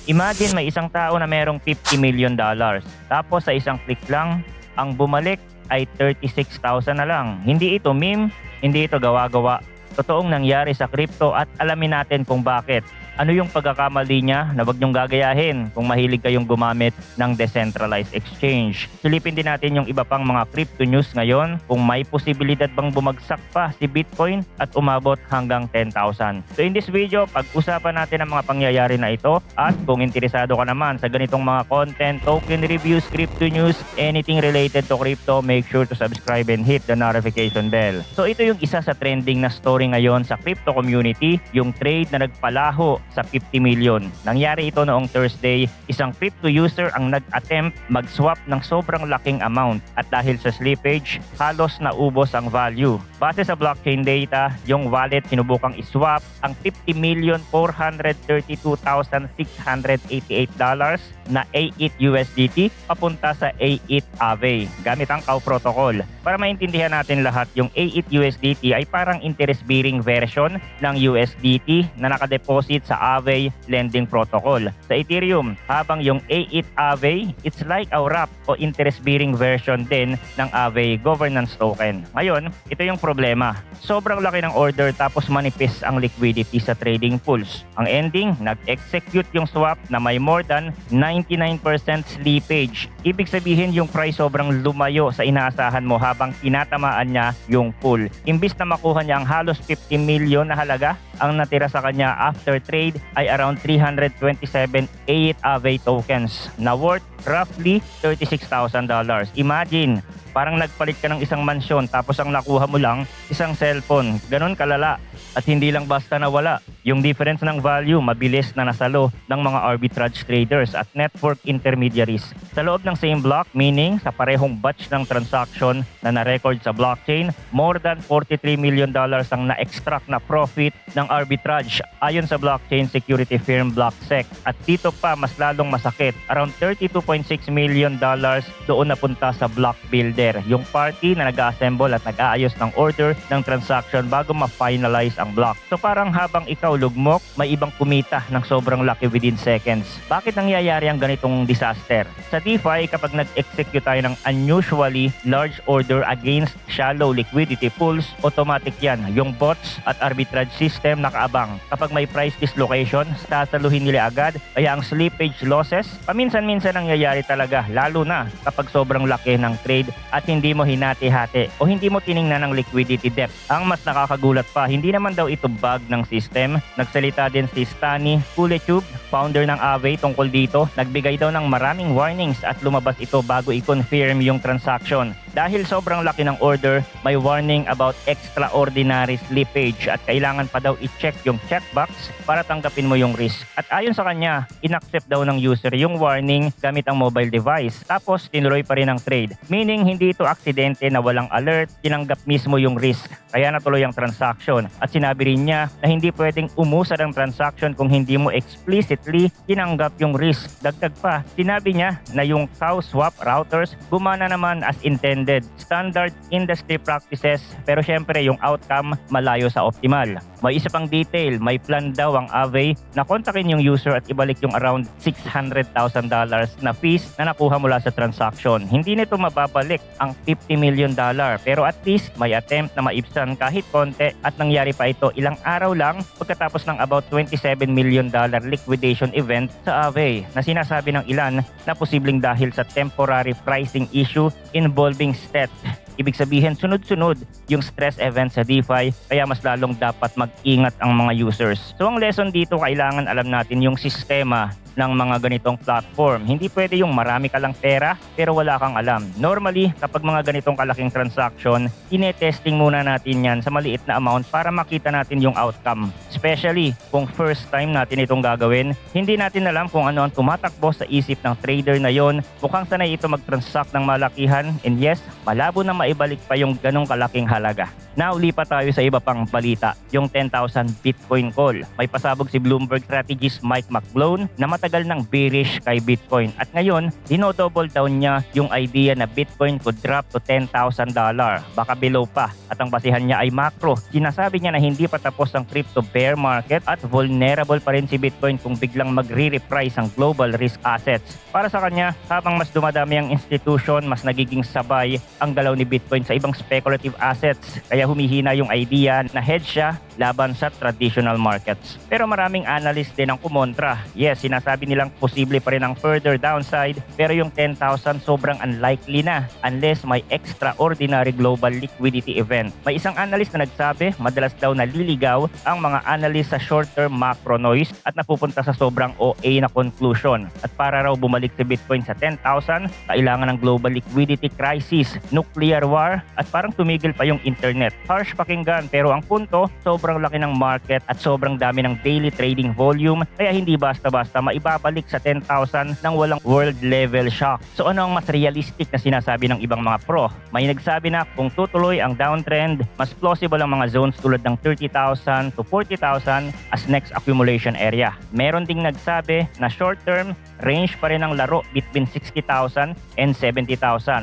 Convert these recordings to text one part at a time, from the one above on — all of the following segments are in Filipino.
Imagine may isang tao na merong $50 million. Tapos sa isang click lang, ang bumalik ay 36,000 na lang. Hindi ito meme, hindi ito gawa-gawa. Totoong nangyari sa crypto at alamin natin kung bakit. Ano yung pagkakamali niya na wag niyong gagayahin kung mahilig kayong gumamit ng decentralized exchange. Silipin din natin yung iba pang mga crypto news ngayon kung may posibilidad bang bumagsak pa si Bitcoin at umabot hanggang 10,000. So in this video, pag-usapan natin ang mga pangyayari na ito at kung interesado ka naman sa ganitong mga content, token reviews, crypto news, anything related to crypto, make sure to subscribe and hit the notification bell. So ito yung isa sa trending na story ngayon sa crypto community, yung trade na nagpalaho sa 50 million. Nangyari ito noong Thursday, isang crypto user ang nag-attempt mag-swap ng sobrang laking amount at dahil sa slippage, halos naubos ang value. Base sa blockchain data, yung wallet sinubukang iswap ang $50,432,688 na A8 USDT papunta sa A8 Aave gamit ang COW protocol. Para maintindihan natin lahat, yung A8 USDT ay parang interest-bearing version ng USDT na nakadeposit sa Aave lending protocol. Sa Ethereum, habang yung A8 Aave, it's like a wrap o interest-bearing version din ng Aave governance token. Ngayon, ito yung problema. Sobrang laki ng order tapos manipis ang liquidity sa trading pools. Ang ending, nag-execute yung swap na may more than 99% slippage. Ibig sabihin yung price sobrang lumayo sa inaasahan mo habang tinatamaan niya yung pool. Imbis na makuha niya ang halos 50 million na halaga, ang natira sa kanya after trade ay around 327 A8 Aave tokens na worth roughly $36,000. Imagine, parang nagpalit ka ng isang mansyon tapos ang nakuha mo lang isang cellphone. Ganon kalala. At hindi lang basta nawala. Yung difference ng value, mabilis na nasalo ng mga arbitrage traders at network intermediaries. Sa loob ng same block, meaning sa parehong batch ng transaction na na-record sa blockchain, more than $43 million ang na-extract na profit ng arbitrage ayon sa blockchain security firm BlockSec. At dito pa mas lalong masakit, around $32.6 million doon napunta sa block builder, yung party na nag-assemble at nag-aayos ng order ng transaction bago ma-finalize ang block. So parang habang ikaw lugmok, may ibang kumita ng sobrang laki within seconds. Bakit nangyayari ang ganitong disaster? Sa DeFi, kapag nag-execute tayo ng unusually large order against shallow liquidity pools, automatic yan. Yung bots at arbitrage system nakaabang. Kapag may price dislocation, sasaluhin nila agad. Kaya ang slippage losses, paminsan-minsan nangyayari talaga, lalo na kapag sobrang laki ng trade at hindi mo hinati-hati o hindi mo tiningnan ng liquidity depth. Ang mas nakakagulat pa, hindi naman daw ito bug ng system. Nagsalita din si Stani Kuletube, founder ng Aave, tungkol dito. Nagbigay daw ng maraming warnings at lumabas ito bago i-confirm yung transaction. Dahil sobrang laki ng order, may warning about extraordinary slippage at kailangan pa daw i-check yung checkbox para tanggapin mo yung risk. At ayon sa kanya, inaccept daw ng user yung warning gamit ang mobile device. Tapos tinuloy pa rin ang trade. Meaning hindi ito aksidente na walang alert, tinanggap mismo yung risk. Kaya natuloy ang transaction. At sinabi rin niya na hindi pwedeng umusad ang transaction kung hindi mo explicitly tinanggap yung risk. Dagdag pa, sinabi niya na yung cow swap routers gumana naman as intended. Standard industry practices, pero syempre yung outcome malayo sa optimal. May isa pang detail, may plan daw ang Aave na kontakin yung user at ibalik yung around $600,000 na fees na nakuha mula sa transaction. Hindi nito mababalik ang $50 million, pero at least may attempt na maibsan kahit konti at nangyari pa ito ilang araw lang pagkatapos ng about $27 million liquidation event sa Aave na sinasabi ng ilan na posibleng dahil sa temporary pricing issue involving STET. Ibig sabihin, sunod-sunod yung stress event sa DeFi, kaya mas lalong dapat mag-ingat ang mga users. So ang lesson dito, kailangan alam natin yung sistema ng mga ganitong platform. Hindi pwede yung marami ka lang pera pero wala kang alam. Normally, kapag mga ganitong kalaking transaction, ine-testing muna natin yan sa maliit na amount para makita natin yung outcome. Especially kung first time natin itong gagawin, hindi natin alam kung ano ang tumatakbo sa isip ng trader na yon. Mukhang sanay ito mag-transact ng malakihan and yes, malabo na maibalik pa yung ganong kalaking halaga. Now, lipat tayo sa iba pang balita, yung 10,000 Bitcoin call. May pasabog si Bloomberg strategist Mike McGlone, namatay tagal ng bearish kay Bitcoin at ngayon dino-double down niya yung idea na Bitcoin could drop to $10,000, baka below pa, at ang basihan niya ay macro. Sinasabi niya na hindi pa tapos ang crypto bear market at vulnerable pa rin si Bitcoin kung biglang magre-reprice ang global risk assets. Para sa kanya, habang mas dumadami ang institution, mas nagiging sabay ang galaw ni Bitcoin sa ibang speculative assets, kaya humihina yung idea na hedge siya laban sa traditional markets. Pero maraming analyst din ang kumontra. Yes, sinasabi nilang posible pa rin ang further downside, pero yung 10,000 sobrang unlikely na unless may extraordinary global liquidity event. May isang analyst na nagsabi, madalas daw naliligaw ang mga analyst sa short-term macro noise at napupunta sa sobrang OA na conclusion. At para raw bumalik si Bitcoin sa 10,000, kailangan ng global liquidity crisis, nuclear war, at parang tumigil pa yung internet. Harsh pakinggan, pero ang punto, sobrang laki ng market at sobrang dami ng daily trading volume, kaya hindi basta-basta maibabalik sa 10,000 nang walang world level shock. So ano ang mas realistic na sinasabi ng ibang mga pro? May nagsabi na kung tutuloy ang downtrend, mas plausible ang mga zones tulad ng 30,000 to 40,000 as next accumulation area. Meron ding nagsabi na short term, range pa rin ang laro between 60,000 and 70,000.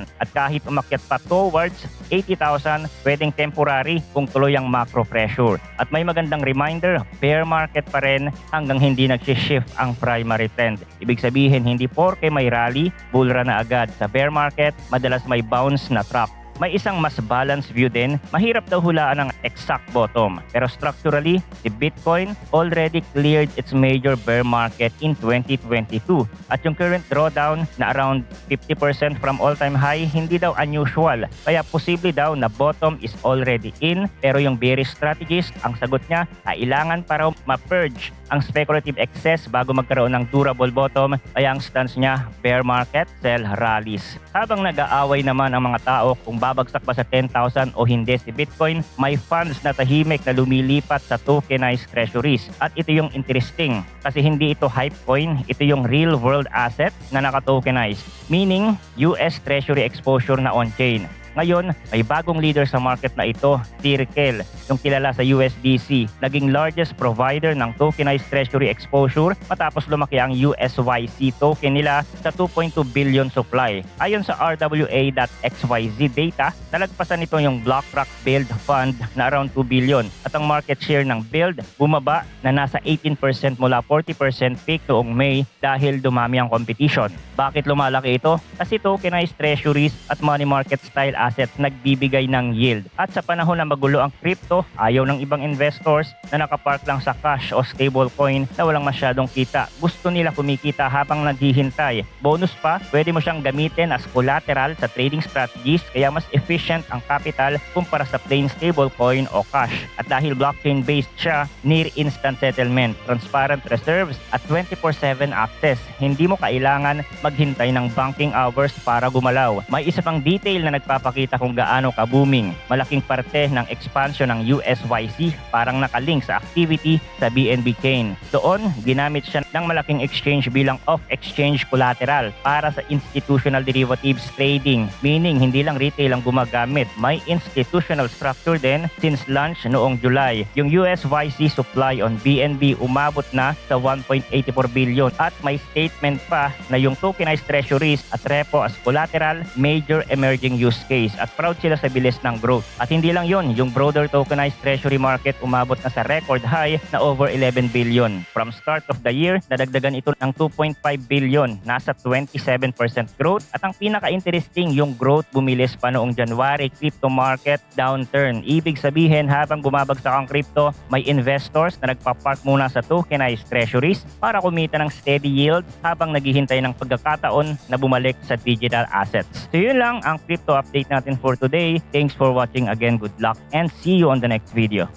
At kahit umakyat pa towards 80,000, pwedeng temporary kung tuloy ang macro pressure. At may magandang reminder, bear market pa rin hanggang hindi nag-shift ang primary trend. Ibig sabihin, hindi porke may rally, bull run na agad. Sa bear market, madalas may bounce na trap. May isang mas balanced view din, mahirap daw hulaan ang exact bottom. Pero structurally, si Bitcoin already cleared its major bear market in 2022. At yung current drawdown na around 50% from all-time high, hindi daw unusual. Kaya posible daw na bottom is already in, pero yung bearish strategist, ang sagot niya, kailangan para ma-purge ang speculative excess bago magkaroon ng durable bottom. Kaya ang stance niya, bear market, sell rallies. Habang nag-aaway naman ang mga tao kung babagsak ba sa 10,000 o hindi si Bitcoin, may funds na tahimik na lumilipat sa tokenized treasuries. At ito yung interesting kasi hindi ito hype coin, ito yung real world asset na naka-tokenized. Meaning, US Treasury exposure na on-chain. Ngayon, may bagong leader sa market na ito, Circle, yung kilala sa USDC, naging largest provider ng tokenized treasury exposure matapos lumaki ang USYC token nila sa 2.2 billion supply. Ayon sa RWA.XYZ data, nalagpasan nito yung BlackRock Build Fund na around 2 billion at ang market share ng Build bumaba na nasa 18% mula 40% peak noong May dahil dumami ang competition. Bakit lumalaki ito? Kasi tokenized treasuries at money market style assets nagbibigay ng yield. At sa panahon na magulo ang crypto, ayaw ng ibang investors na nakapark lang sa cash o stablecoin na walang masyadong kita. Gusto nila kumikita habang naghihintay. Bonus pa, pwede mo siyang gamitin as collateral sa trading strategies kaya mas efficient ang capital kumpara sa plain stablecoin o cash. At dahil blockchain-based siya, near instant settlement, transparent reserves at 24/7 access. Hindi mo kailangan maghintay ng banking hours para gumalaw. May isa pang detail na nagpapakita kung gaano ka-booming. Malaking parte ng expansion ng USYC parang nakalink sa activity sa BNB chain. Doon, ginamit siya ng malaking exchange bilang off-exchange collateral para sa institutional derivatives trading. Meaning, hindi lang retail ang gumagamit. May institutional structure din since launch noong July. Yung USYC supply on BNB umabot na sa 1.84 billion at may statement pa na yung tokenized treasuries at repo as collateral, major emerging use case at proud sila sa bilis ng growth. At hindi lang yon, yung broader tokenized treasury market umabot na sa record high na over 11 billion. From start of the year, nadagdagan ito ng 2.5 billion, nasa 27% growth at ang pinaka-interesting yung growth bumilis pa noong January crypto market downturn. Ibig sabihin habang bumabagsak ang crypto, may investors na nagpa-park muna sa tokenized treasuries para kumita ng steady yield habang naghihintay ng pagkakataon na bumalik sa digital assets. So yun lang ang crypto update natin for today. Thanks for watching again. Good luck and see you on the next video.